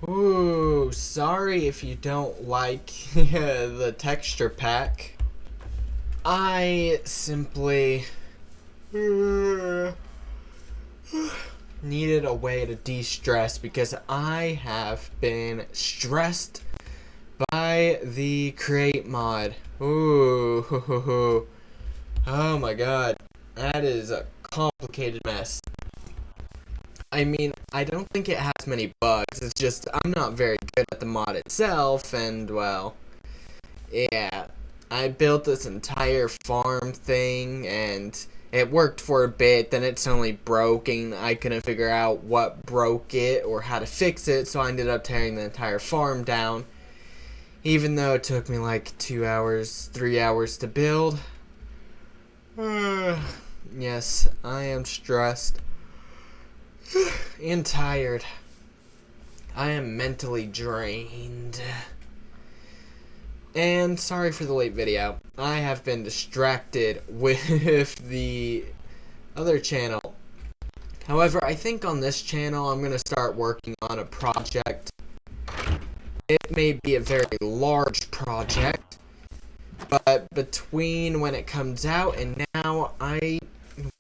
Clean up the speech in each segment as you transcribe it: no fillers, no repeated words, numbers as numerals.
Ooh, sorry if you don't like the texture pack. I simply needed a way to de-stress because I have been stressed by the create mod. Ooh, oh my god, that is a complicated mess. I mean, I don't think it has many bugs, it's just I'm not very good at the mod itself, and well, yeah. I built this entire farm thing, and it worked for a bit, then it suddenly broke, and I couldn't figure out what broke it or how to fix it, so I ended up tearing the entire farm down, even though it took me like 2 hours, 3 hours to build. Yes, I am stressed and tired. I am mentally drained. And sorry for the late video. I have been distracted with the other channel. However, I think on this channel I'm going to start working on a project. It may be a very large project, but between when it comes out and now, I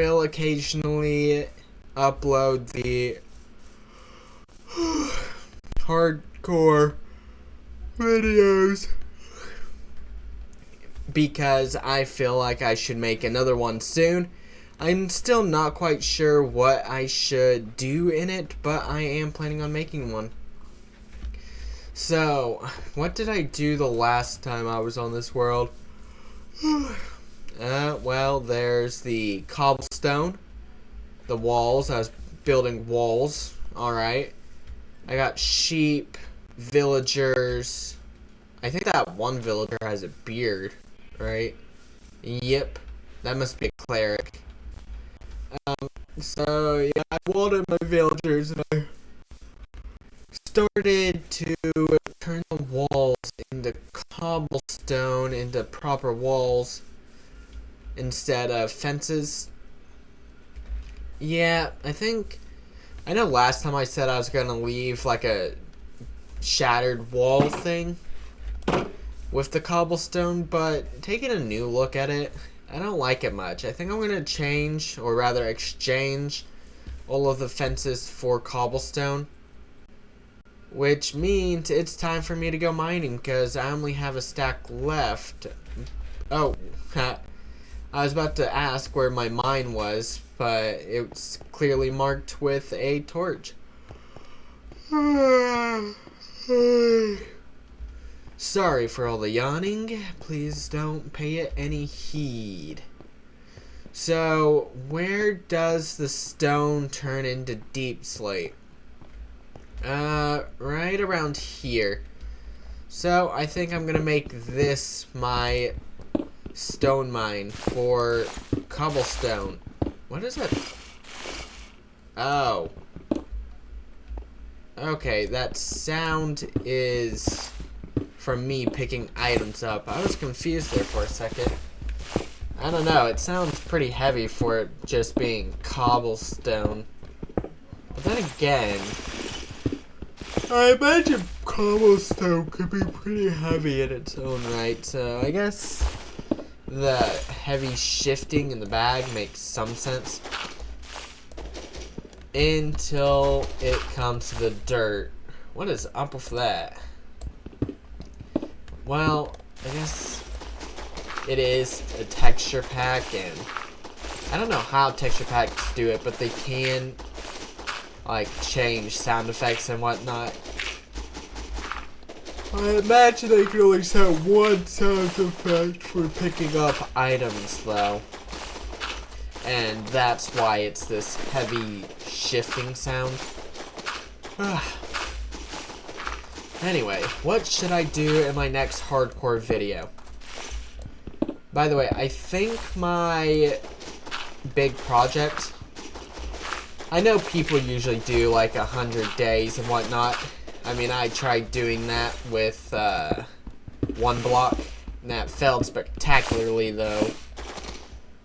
will occasionally upload the hardcore videos because I feel like I should make another one soon. I'm still not quite sure what I should do in it, but I am planning on making one. So, what did I do the last time I was on this world? Well, there's the cobblestone, the walls. I was building walls. Alright. I got sheep, villagers. I think that one villager has a beard, right? Yep. That must be a cleric. So, yeah, I wanted my villagers, and I started to turn the walls into cobblestone, into proper walls, instead of fences. Yeah, I know last time I said I was gonna leave like a shattered wall thing with the cobblestone, but taking a new look at it, I don't like it much. I think I'm gonna change, or rather exchange, all of the fences for cobblestone, which means it's time for me to go mining because I only have a stack left. Oh, I was about to ask where my mine was, but it's clearly marked with a torch. Sorry for all the yawning. Please don't pay it any heed. So, where does the stone turn into deep slate? Right around here. So, I think I'm gonna make this my stone mine for cobblestone. What is it? Oh. Okay, that sound is from me picking items up. I was confused there for a second. I don't know, it sounds pretty heavy for it just being cobblestone. But then again, I imagine cobblestone could be pretty heavy in its own right, so I guess the heavy shifting in the bag makes some sense. Until it comes to the dirt. What is up with that? Well, I guess it is a texture pack, and I don't know how texture packs do it, but they can like change sound effects and whatnot. I imagine they can only set one sound effect for picking up items, though. And that's why it's this heavy shifting sound. Anyway, what should I do in my next hardcore video? By the way, I think my big project, I know people usually do like 100 days and whatnot. I mean, I tried doing that with one block, and that failed spectacularly though,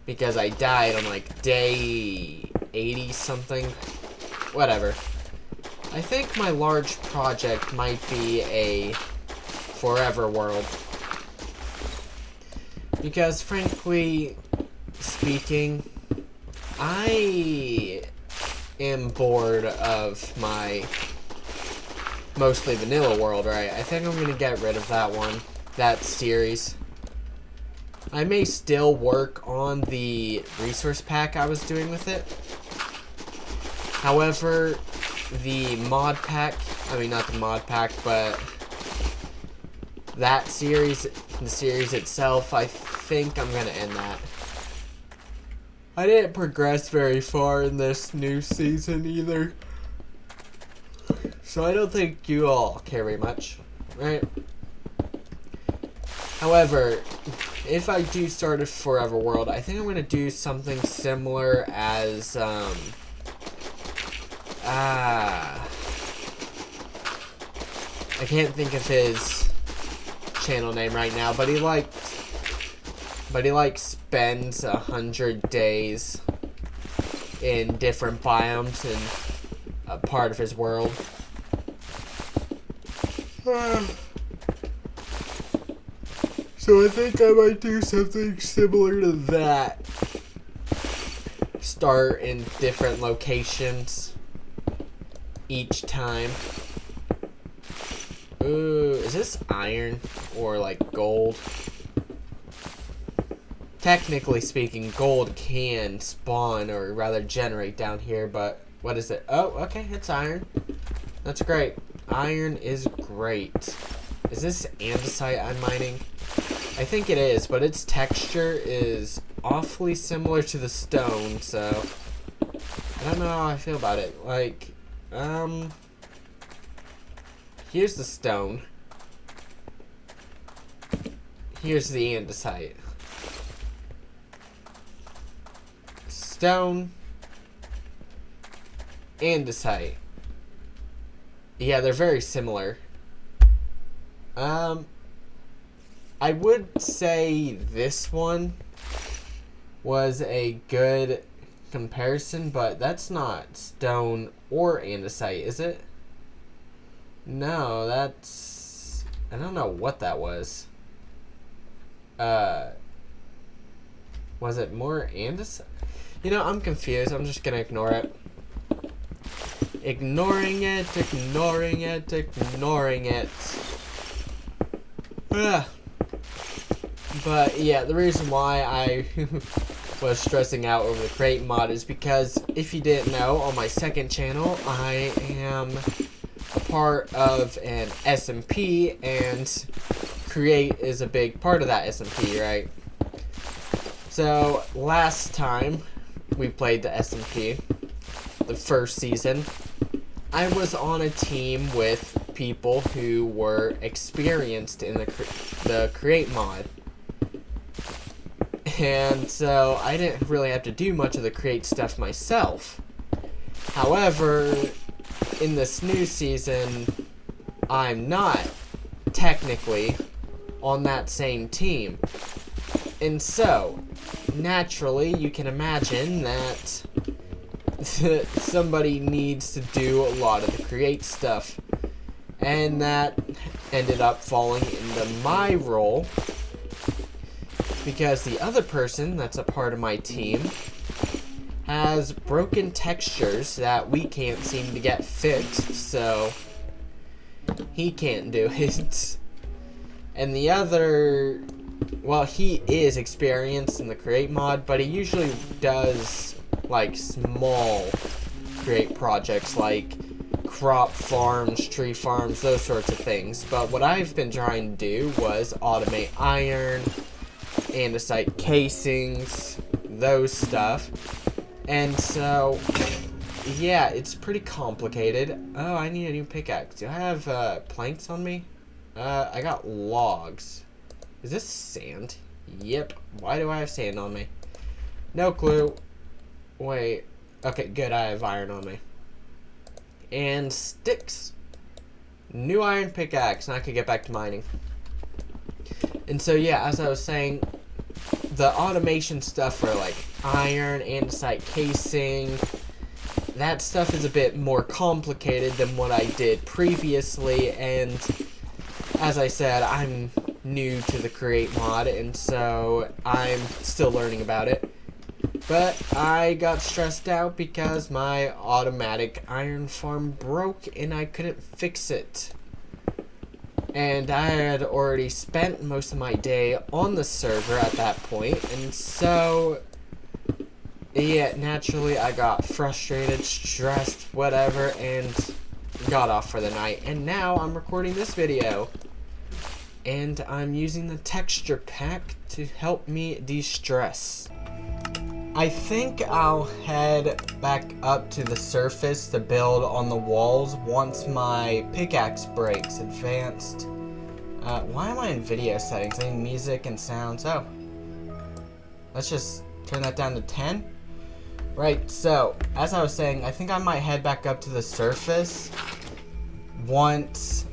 because I died on like day 80 something. Whatever. I think my large project might be a forever world. Because frankly speaking, I am bored of my mostly vanilla world, right? I think I'm gonna get rid of that one, that series. I may still work on the resource pack I was doing with it. However, the mod pack, I mean not the mod pack, but that series, the series itself, I think I'm gonna end that. I didn't progress very far in this new season either. So I don't think you all care very much, right? However, if I do start a forever world, I think I'm gonna do something similar as I can't think of his channel name right now, but he spends 100 days in different biomes in a part of his world. So I think I might do something similar to that. Start in different locations each time. Ooh, is this iron or like gold? Technically speaking, gold can spawn or rather generate down here, but what is it? Oh, okay, it's iron. That's great. Iron is great. Is this andesite I'm mining? I think it is, but its texture is awfully similar to the stone, so I don't know how I feel about it. Like, here's the stone. Here's the andesite. Stone. Andesite. Yeah, they're very similar. I would say this one was a good comparison, but that's not stone or andesite, is it? No, that's... I don't know what that was. Was it more andesite? You know, I'm confused. I'm just gonna ignore it. Ignoring it, ignoring it, ignoring it. But yeah, the reason why I was stressing out over the crate mod is because if you didn't know, on my second channel, I am a part of an SMP, and create is a big part of that SMP, right? So last time we played the SMP, the first season, I was on a team with people who were experienced in the create mod. And so I didn't really have to do much of the create stuff myself. However, in this new season, I'm not technically on that same team. And so, naturally, you can imagine that somebody needs to do a lot of the create stuff. And that ended up falling into my role, because the other person that's a part of my team has broken textures that we can't seem to get fixed, so he can't do it. And the other, well, he is experienced in the create mod, but he usually does like small create projects like crop farms, tree farms, those sorts of things. But what I've been trying to do was automate iron, andesite casings, those stuff. And so, yeah, it's pretty complicated. Oh, I need a new pickaxe. Do I have planks on me? I got logs. Is this sand? Yep. Why do I have sand on me? No clue. Wait. Okay, good. I have iron on me. And sticks. New iron pickaxe, and I could get back to mining. And so, yeah, as I was saying, the automation stuff for like iron, andesite casing, that stuff is a bit more complicated than what I did previously, and as I said, I'm new to the Create mod, and so I'm still learning about it. But I got stressed out because my automatic iron farm broke and I couldn't fix it. And I had already spent most of my day on the server at that point, and so yeah, naturally I got frustrated, stressed, whatever, and got off for the night. And now I'm recording this video, and I'm using the texture pack to help me de-stress. I think I'll head back up to the surface to build on the walls once my pickaxe breaks. Advanced. Why am I in video settings? I need music and sounds. Oh. Let's just turn that down to 10. Right, so, as I was saying, I think I might head back up to the surface once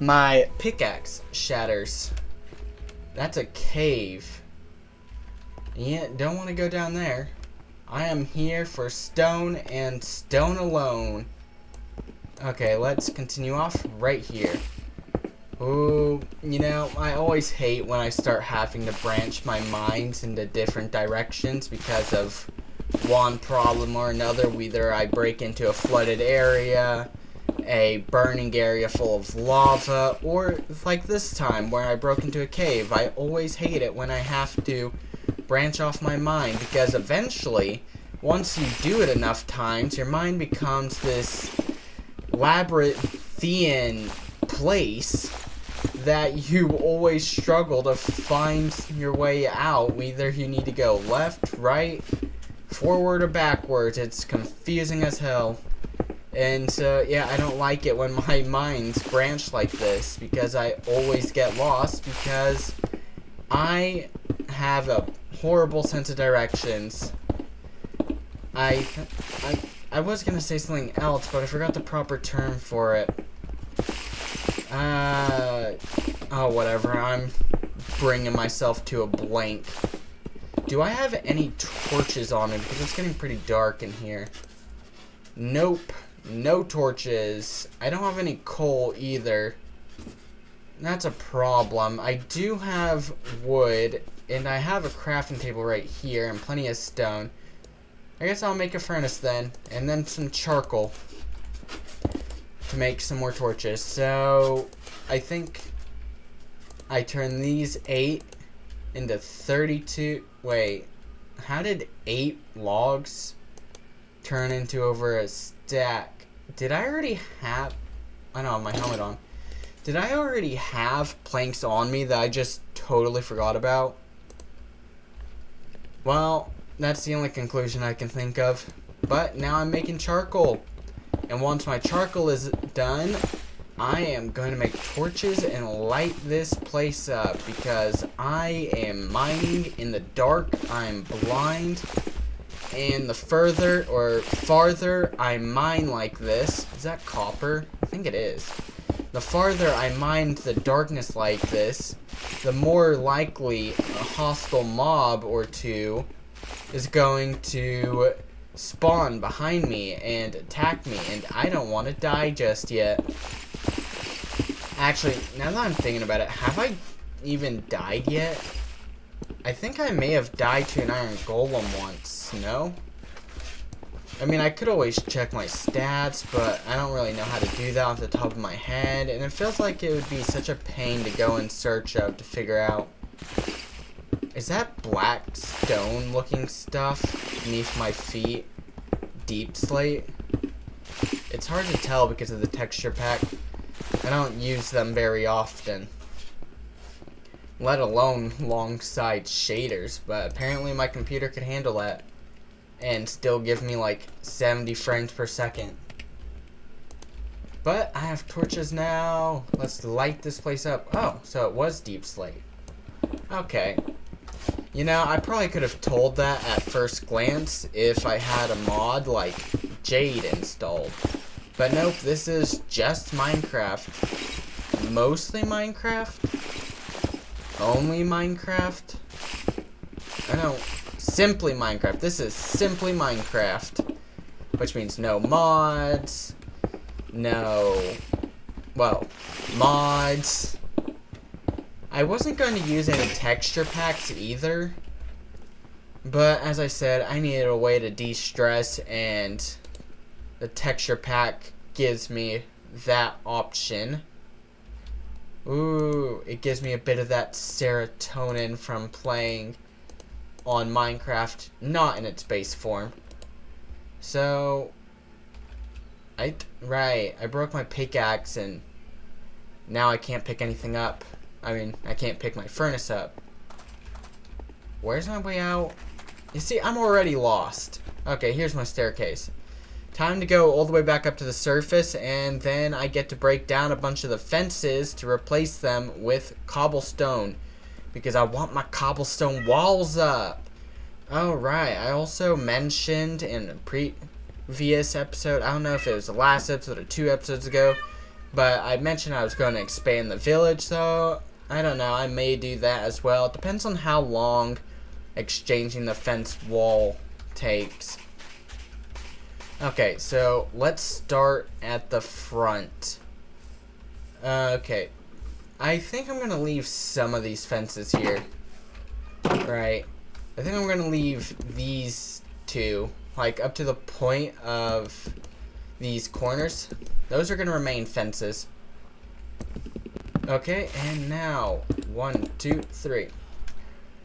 my pickaxe shatters. That's a cave. Yeah, don't want to go down there. I am here for stone and stone alone. Okay, let's continue off right here. Ooh, you know, I always hate when I start having to branch my mines into different directions because of one problem or another. Whether I break into a flooded area, a burning area full of lava, or like this time where I broke into a cave. I always hate it when I have to branch off my mind, because eventually, once you do it enough times, your mind becomes this labyrinthian place that you always struggle to find your way out. Either you need to go left, right, forward, or backwards. It's confusing as hell. And so, yeah, I don't like it when my minds branch like this, because I always get lost, because I have a horrible sense of directions. I was gonna say something else, but I forgot the proper term for it. Oh, whatever. I'm bringing myself to a blank. Do I have any torches on me? Because it's getting pretty dark in here. Nope. No torches. I don't have any coal either. That's a problem. I do have wood, and I have a crafting table right here, and plenty of stone. I guess I'll make a furnace then, and then some charcoal to make some more torches. So, I think I turn these 8 into 32. Wait, how did 8 logs turn into over a stack? Did I already have... I don't have my helmet on. Did I already have planks on me that I just totally forgot about? Well, that's the only conclusion I can think of. But now I'm making charcoal. And once my charcoal is done, I am going to make torches and light this place up, because I am mining in the dark. I'm blind. And the further or farther I mine like this, is that copper? I think it is. The farther I mine the darkness like this, the more likely a hostile mob or two is going to spawn behind me and attack me, and I don't want to die just yet. Actually, now that I'm thinking about it, have I even died yet? I think I may have died to an iron golem once, no? I mean, I could always check my stats, but I don't really know how to do that off the top of my head, and it feels like it would be such a pain to go in search of to figure out. Is that black stone looking stuff beneath my feet deep slate? It's hard to tell because of the texture pack. I don't use them very often, let alone alongside shaders, but apparently my computer could handle that and still give me like 70 frames per second. But I have torches now. Let's light this place up. Oh, so it was deep slate. Okay. You know, I probably could have told that at first glance if I had a mod like Jade installed. But nope, this is just Minecraft. Mostly Minecraft? Only Minecraft? I know. Simply Minecraft. This is simply Minecraft. which means no mods, no, well, mods. I wasn't going to use any texture packs either, but as I said, I needed a way to de-stress, and the texture pack gives me that option. Ooh, it gives me a bit of that serotonin from playing on Minecraft, not in its base form. So, I broke my pickaxe, and now I can't pick anything up. I mean, I can't pick my furnace up. Where's my way out? You see, I'm already lost. Okay, here's my staircase. Time to go all the way back up to the surface, and then I get to break down a bunch of the fences to replace them with cobblestone, because I want my cobblestone walls up. Alright, I also mentioned in a previous episode, I don't know if it was the last episode or 2 episodes ago, but I mentioned I was going to expand the village, so I don't know, I may do that as well. It depends on how long exchanging the fence wall takes. Okay, so let's start at the front. Okay, I think I'm going to leave some of these fences here. Right. I think I'm going to leave these two, like up to the point of these corners. Those are going to remain fences. Okay, and now, 1, 2, 3.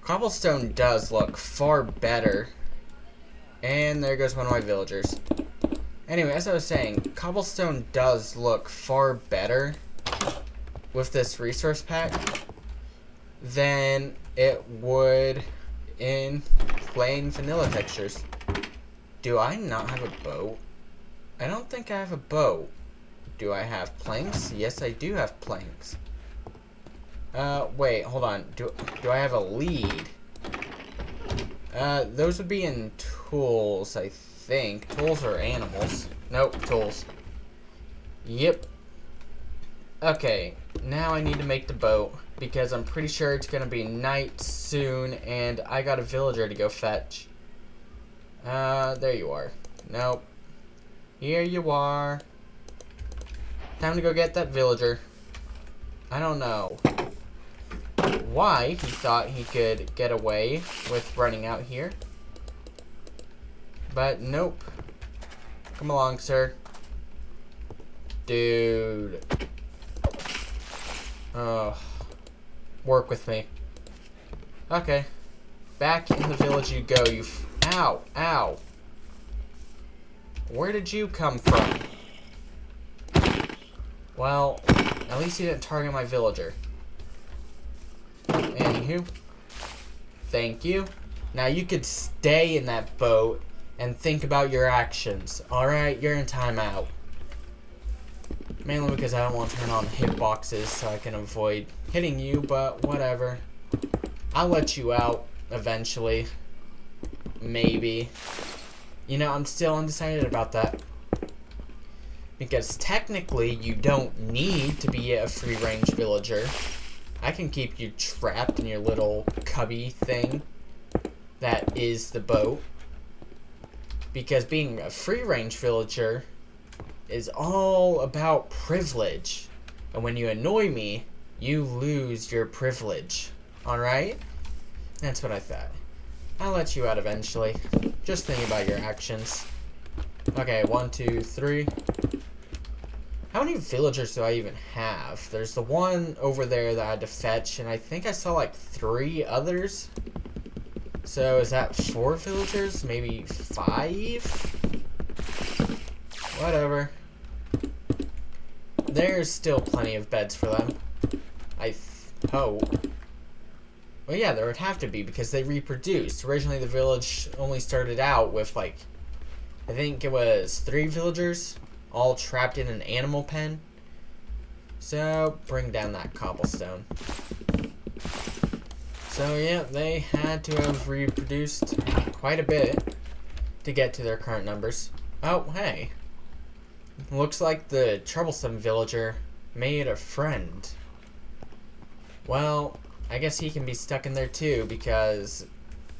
Cobblestone does look far better. And there goes one of my villagers. Anyway, as I was saying, cobblestone does look far better with this resource pack than it would in plain vanilla textures. Do I not have a boat? I don't think I have a boat. Do I have planks? Yes, I do have planks. Wait, hold on. Do I have a lead? Those would be in tools, I think. Tools or animals? Nope, tools. Yep. Okay, now I need to make the boat, because I'm pretty sure it's gonna be night soon, and I got a villager to go fetch. There you are. Nope. Here you are. Time to go get that villager. I don't know why he thought he could get away with running out here. But nope. Come along, sir. Dude. Oh. Work with me. Okay. Back in the village you go, you ow, ow. Where did you come from? Well, at least you didn't target my villager. Anywho. Thank you. Now you could stay in that boat and think about your actions. Alright, you're in timeout. Mainly because I don't want to turn on hitboxes so I can avoid hitting you, but whatever. I'll let you out eventually. Maybe. You know, I'm still undecided about that. Because technically, you don't need to be a free-range villager. I can keep you trapped in your little cubby thing that is the boat. Because being a free-range villager is all about privilege. And when you annoy me, you lose your privilege. Alright? That's what I thought. I'll let you out eventually. Just think about your actions. Okay, 1, 2, 3. How many villagers do I even have? There's the one over there that I had to fetch, and I think I saw like 3 others. So is that 4 villagers? Maybe 5? Whatever. There's still plenty of beds for them. I hope. Well, yeah, there would have to be because they reproduced. Originally, the village only started out with, like, I think it was 3 villagers, all trapped in an animal pen. So, bring down that cobblestone. So, yeah, they had to have reproduced quite a bit to get to their current numbers. Oh, hey. Looks like the troublesome villager made a friend. Well, I guess he can be stuck in there too, because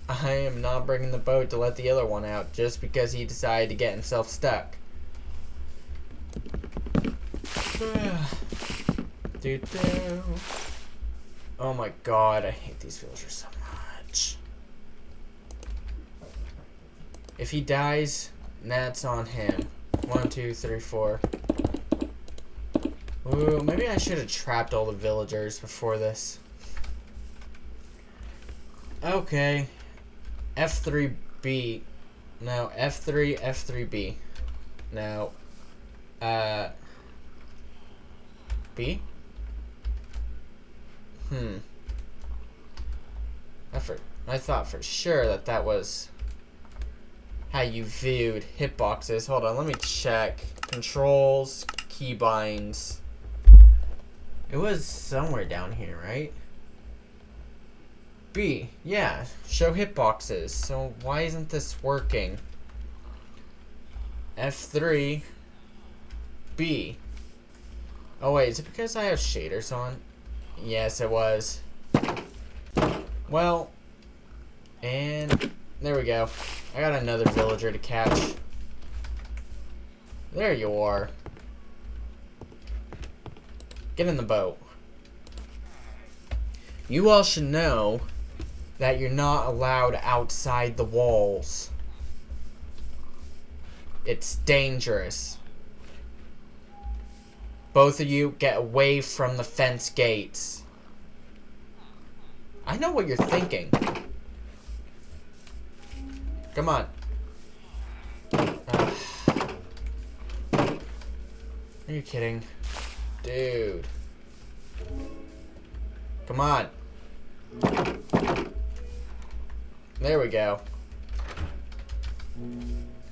I am not bringing the boat to let the other one out just because he decided to get himself stuck. Oh my god, I hate these villagers so much. If he dies, that's on him. 1, 2, 3, 4. Ooh, maybe I should have trapped all the villagers before this. Okay. F3B. No, F3, F3B. No. B? I thought for sure that was how you viewed hitboxes. Hold on, let me check. Controls, keybinds. It was somewhere down here, right? B, yeah, show hitboxes. So why isn't this working? F3, B. Oh wait, is it because I have shaders on? Yes, it was. Well, and there we go. I got another villager to catch. There you are. Get in the boat. You all should know that you're not allowed outside the walls. It's dangerous. Both of you get away from the fence gates. I know what you're thinking. Come on. Are you kidding? Dude. Come on. There we go.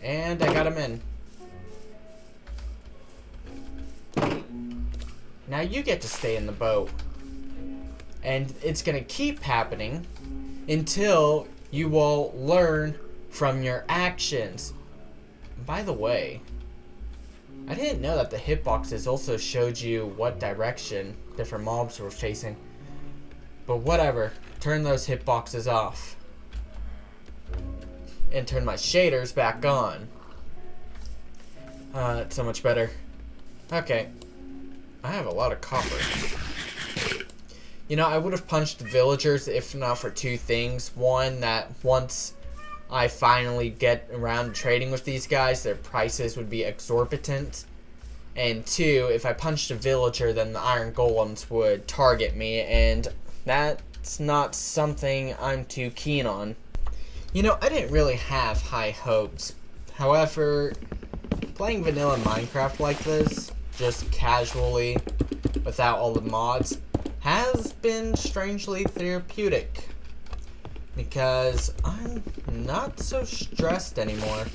And I got him in. Now you get to stay in the boat. And it's gonna keep happening until you all learn from your actions. By the way, I didn't know that the hitboxes also showed you what direction different mobs were facing. But whatever, turn those hitboxes off. And turn my shaders back on. That's so much better. Okay. I have a lot of copper. You know, I would have punched the villagers if not for two things. One, that once I finally get around to trading with these guys, their prices would be exorbitant. And two, if I punched a villager, then the iron golems would target me, and that's not something I'm too keen on. You know, I didn't really have high hopes. However, playing vanilla Minecraft like this, just casually, without all the mods, has been strangely therapeutic. Because I'm not so stressed anymore.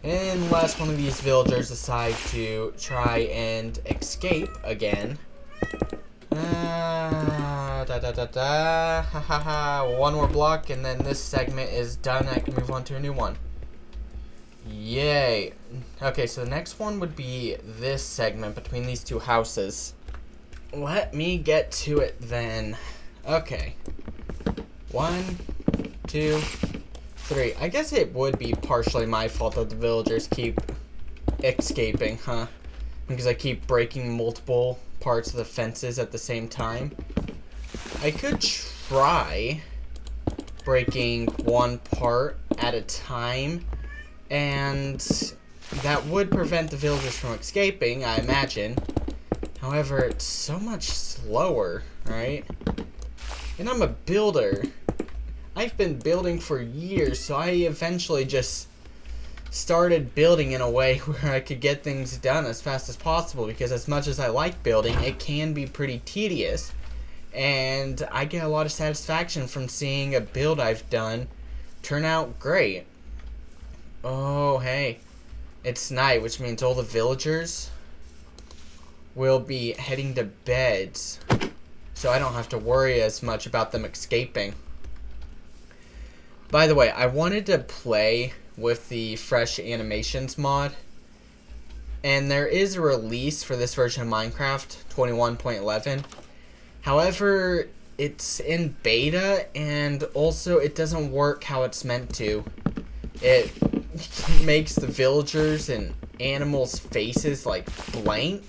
Unless one of these villagers decide to try and escape again. One more block and then this segment is done. I can move on to a new one. Yay. Okay, so the next one would be this segment between these two houses. Let me get to it then. Okay. 1, 2, 3. I guess it would be partially my fault that the villagers keep escaping, huh? Because I keep breaking multiple parts of the fences at the same time. I could try breaking one part at a time, and that would prevent the villagers from escaping, I imagine. However, it's so much slower, right? And I'm a builder. I've been building for years, so I eventually just started building in a way where I could get things done as fast as possible, because as much as I like building, it can be pretty tedious, and I get a lot of satisfaction from seeing a build I've done turn out great. Oh, hey. It's night, which means all the villagers will be heading to beds, so I don't have to worry as much about them escaping. By the way, I wanted to play with the fresh animations mod, and there is a release for this version of Minecraft 21.11. However, it's in beta, and also it doesn't work how it's meant to. It makes the villagers and animals' faces like blank.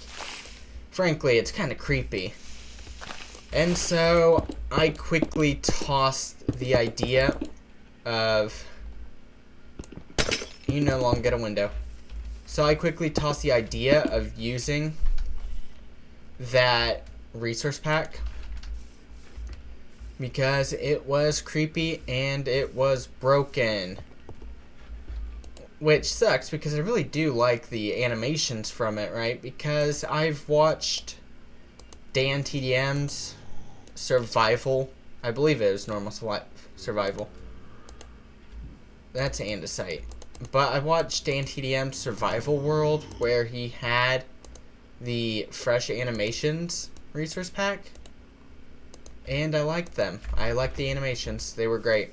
Frankly, it's kind of creepy. And so I quickly tossed the idea of... You no longer get a window. So I quickly tossed the idea of using that resource pack because it was creepy and it was broken. Which sucks because I really do like the animations from it, right? Because I've watched Dan TDM's survival. I believe it was normal survival. That's andesite. But I watched Dan TDM's survival world where he had the fresh animations resource pack. And I liked them. I liked the animations. They were great.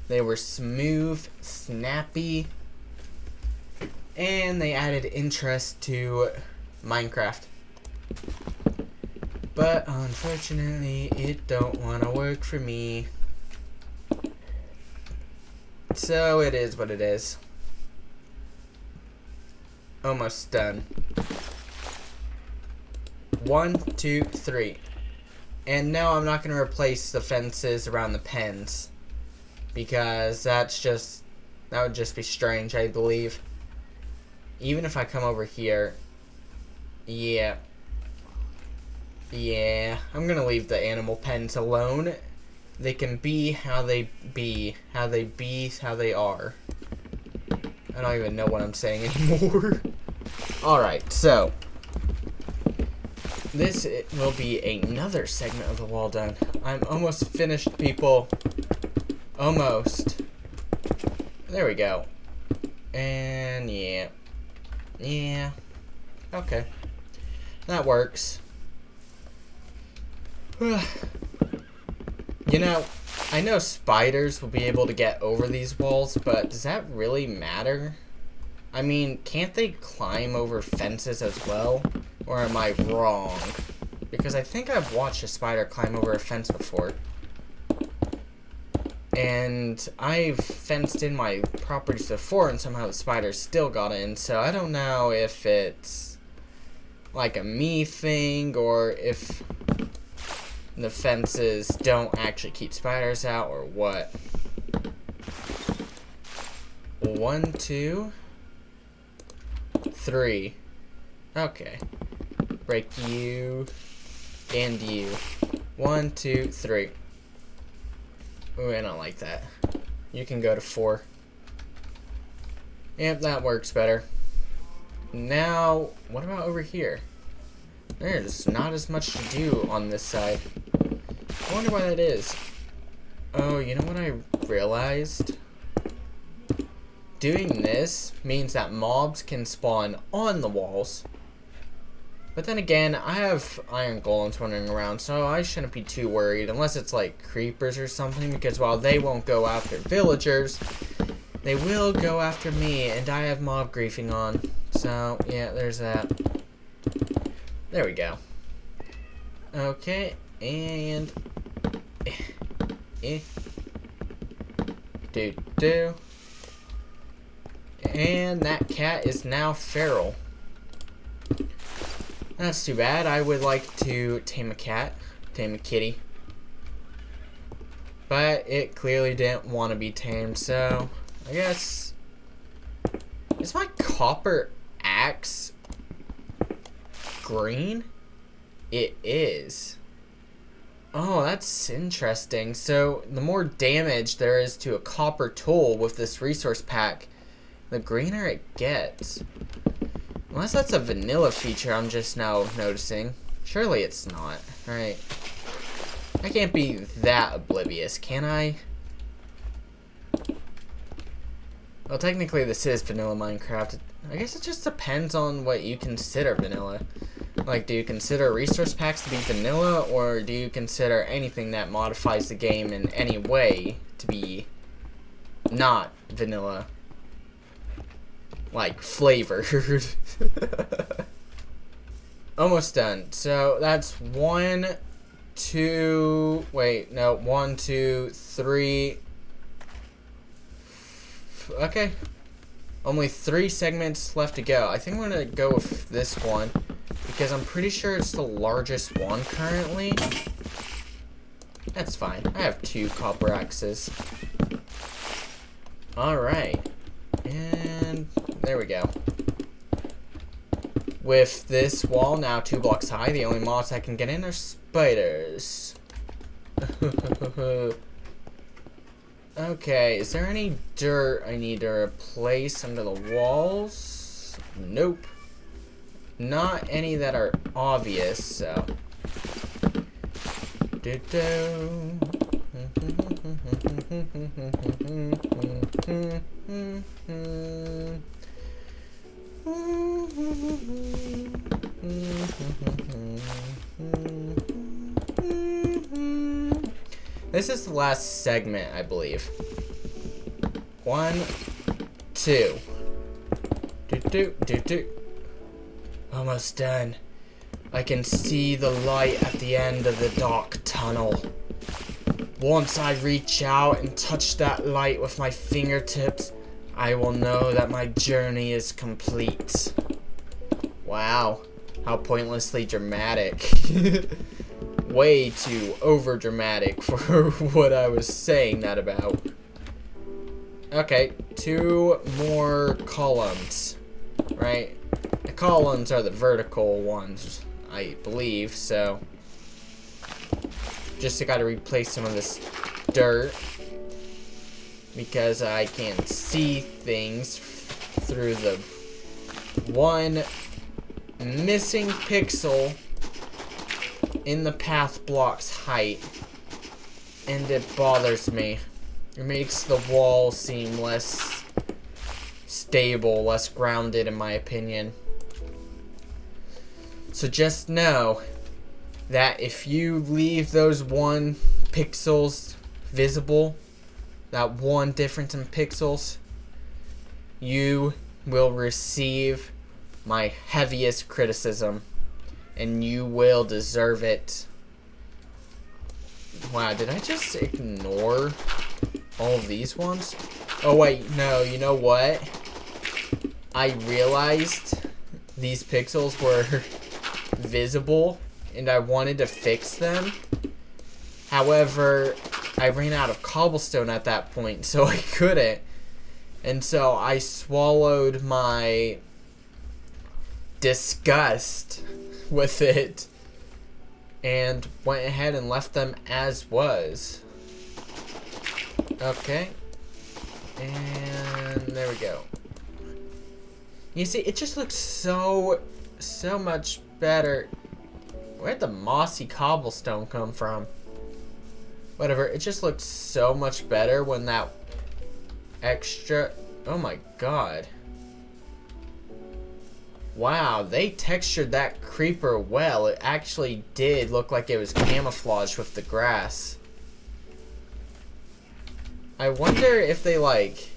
They were smooth, snappy, and they added interest to Minecraft. But unfortunately, it don't want to work for me. So it is what it is. Almost done. 1, 2, 3. And no, I'm not going to replace the fences around the pens. Because that would just be strange, I believe. Even if I come over here. Yeah, I'm going to leave the animal pens alone. They can be how they be. How they are. I don't even know what I'm saying anymore. Alright, so. This will be another segment of the wall done. I'm almost finished, people. Almost. There we go. And yeah. Yeah. Okay. That works. You know, I know spiders will be able to get over these walls, but does that really matter? I mean, can't they climb over fences as well? Or am I wrong? Because I think I've watched a spider climb over a fence before. And I've fenced in my properties before and somehow the spiders still got in. So I don't know if it's like a me thing or if the fences don't actually keep spiders out or what. 1, 2, 3. Okay. Break you and you. 1, 2, 3. Ooh, I don't like that. You can go to 4. Yep, that works better. Now, what about over here? There's not as much to do on this side. I wonder why that is. Oh, you know what I realized? Doing this means that mobs can spawn on the walls. But then again, I have iron golems wandering around, so I shouldn't be too worried. Unless it's like creepers or something, because while they won't go after villagers, they will go after me, and I have mob griefing on. So, yeah, there's that. There we go. Okay, and... Do. And that cat is now feral. That's too bad. I would like to tame a cat, tame a kitty. But it clearly didn't want to be tamed, so I guess... Is my copper axe green? It is. Oh, that's interesting. So the more damage there is to a copper tool with this resource pack, the greener it gets. Unless that's a vanilla feature I'm just now noticing. Surely it's not, right? I can't be that oblivious, can I? Well, technically this is vanilla Minecraft. I guess it just depends on what you consider vanilla. Like, do you consider resource packs to be vanilla, or do you consider anything that modifies the game in any way to be not vanilla? Like, flavored. Almost done. So, that's 1, 2, wait, no, 1, 2, 3. Okay. Only 3 segments left to go. I think I'm gonna go with this one because I'm pretty sure it's the largest one currently. That's fine. I have 2 copper axes. Alright. And there we go. With this wall now 2 blocks high, the only moths I can get in are spiders. Okay, is there any dirt I need to replace under the walls? Nope. Not any that are obvious, so. This is the last segment, I believe. 1, 2. Almost done. I can see the light at the end of the dark tunnel. Once I reach out and touch that light with my fingertips, I will know that my journey is complete. Wow, how pointlessly dramatic. Way too over dramatic for what I was saying that about. Okay, 2 more columns, right? The columns are the vertical ones, I believe, so just gotta replace some of this dirt because I can't see things through the one missing pixel in the path block's height, and it bothers me. It makes the wall seem less stable, less grounded in my opinion. So just know that if you leave those 1 pixels visible, that 1 difference in pixels, you will receive my heaviest criticism, and you will deserve it. Wow, did I just ignore all of these ones? Oh wait, no, you know what? I realized these pixels were visible and I wanted to fix them. However, I ran out of cobblestone at that point, so I couldn't. And so I swallowed my disgust with it and went ahead and left them as was. Okay. And there we go. You see, it just looks so much better. Where'd the mossy cobblestone come from? Whatever, it just looks so much better when that extra... Oh my god. Wow, they textured that creeper well. It actually did look like it was camouflaged with the grass. I wonder if they like...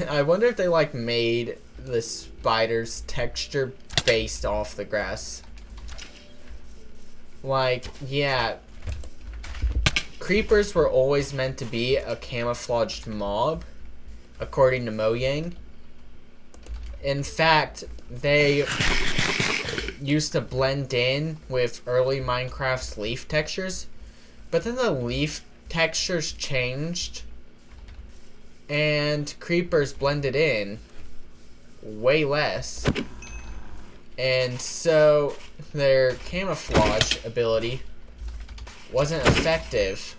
I wonder if they like made the spider's texture based off the grass. Like, yeah. Creepers were always meant to be a camouflaged mob, according to Mojang. In fact, they used to blend in with early Minecraft's leaf textures, but then the leaf textures changed and creepers blended in way less, and so their camouflage ability wasn't effective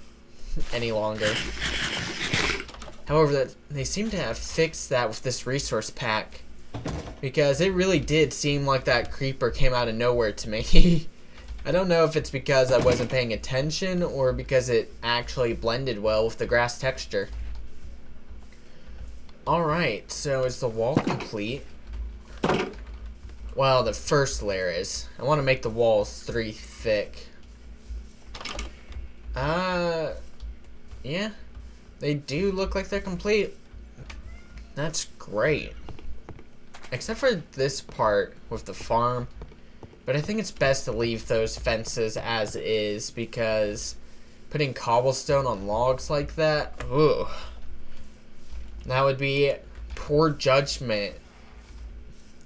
any longer. However, they seem to have fixed that with this resource pack, because it really did seem like that creeper came out of nowhere to me. I don't know if it's because I wasn't paying attention or because it actually blended well with the grass texture. Alright, so is the wall complete? Well, the first layer is. I want to make the walls 3 thick. Yeah. They do look like they're complete. That's great. Except for this part with the farm. But I think it's best to leave those fences as is, because putting cobblestone on logs like that, ugh, that would be poor judgment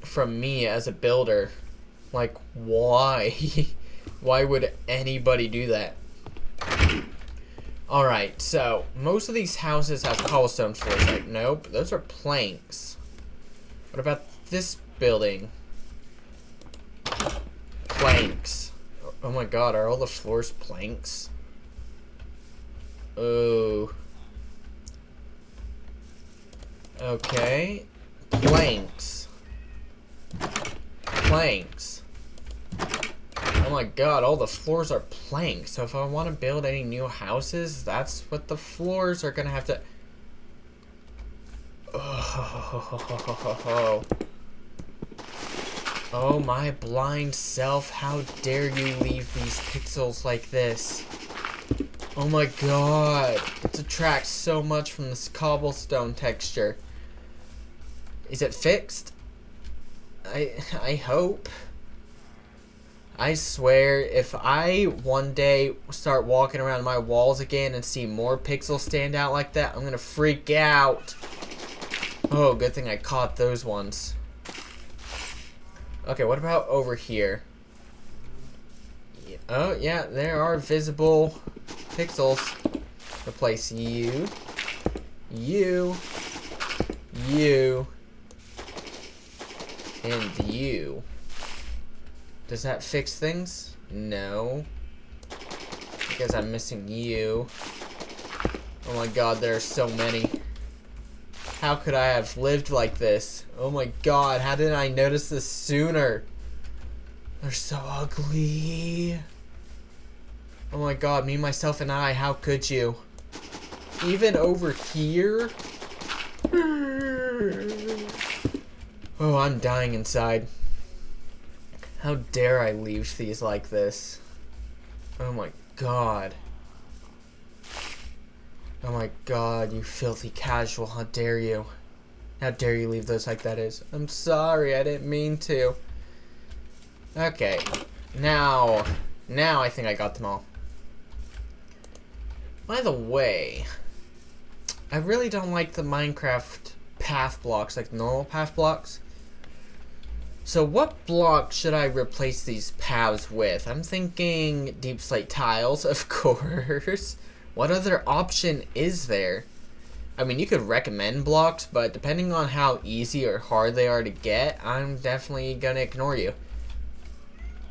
from me as a builder. Like, why? Why would anybody do that? Alright, so most of these houses have cobblestone floors. Like, nope, those are planks. What about this building? Planks. Oh my god, are all the floors planks? Oh. Okay. Planks. Planks. Oh my god, all the floors are planks. So if I want to build any new houses, that's what the floors are gonna have to... Oh my blind self, how dare you leave these pixels like this? Oh my god, it detracts so much from this cobblestone texture. Is it fixed? I hope. I swear, if I one day start walking around my walls again and see more pixels stand out like that, I'm gonna freak out. Oh, good thing I caught those ones. Okay, what about over here? Oh, yeah, there are visible pixels. Replace you, you, you, and you. Does that fix things? No. Because I'm missing you. Oh my god, there are so many. How could I have lived like this? Oh my god, how didn't I notice this sooner? They're so ugly. Oh my god, me, myself, and I, how could you? Even over here? Oh, I'm dying inside. How dare I leave these like this? Oh my god. Oh my god, you filthy casual, how dare you? How dare you leave those like that is? I'm sorry, I didn't mean to. Okay, now I think I got them all. By the way, I really don't like the Minecraft path blocks, like normal path blocks. So what block should I replace these paths with? I'm thinking deep slate tiles, of course. What other option is there? I mean, you could recommend blocks, but depending on how easy or hard they are to get, I'm definitely gonna ignore you.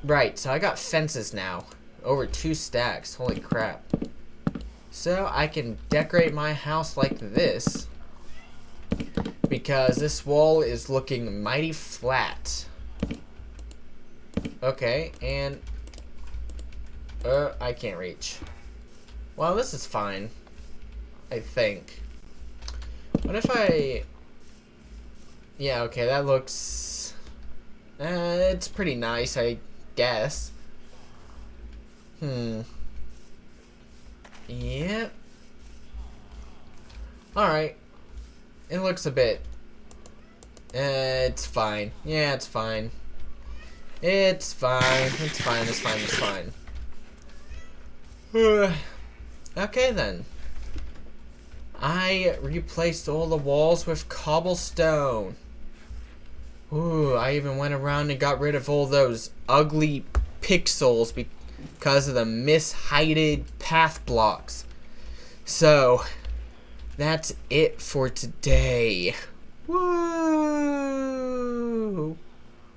Right, so I got fences now. Over 2 stacks, holy crap. So I can decorate my house like this, because this wall is looking mighty flat. Okay, and I can't reach. Well, this is fine, I think. What if I... Yeah, okay, that looks... it's pretty nice, I guess. Yep. Alright. It looks a bit... it's fine. Yeah, it's fine. It's fine. It's fine. It's fine. It's fine. Okay, then. I replaced all the walls with cobblestone. Ooh, I even went around and got rid of all those ugly pixels because of the misheited path blocks. So, that's it for today. Woo!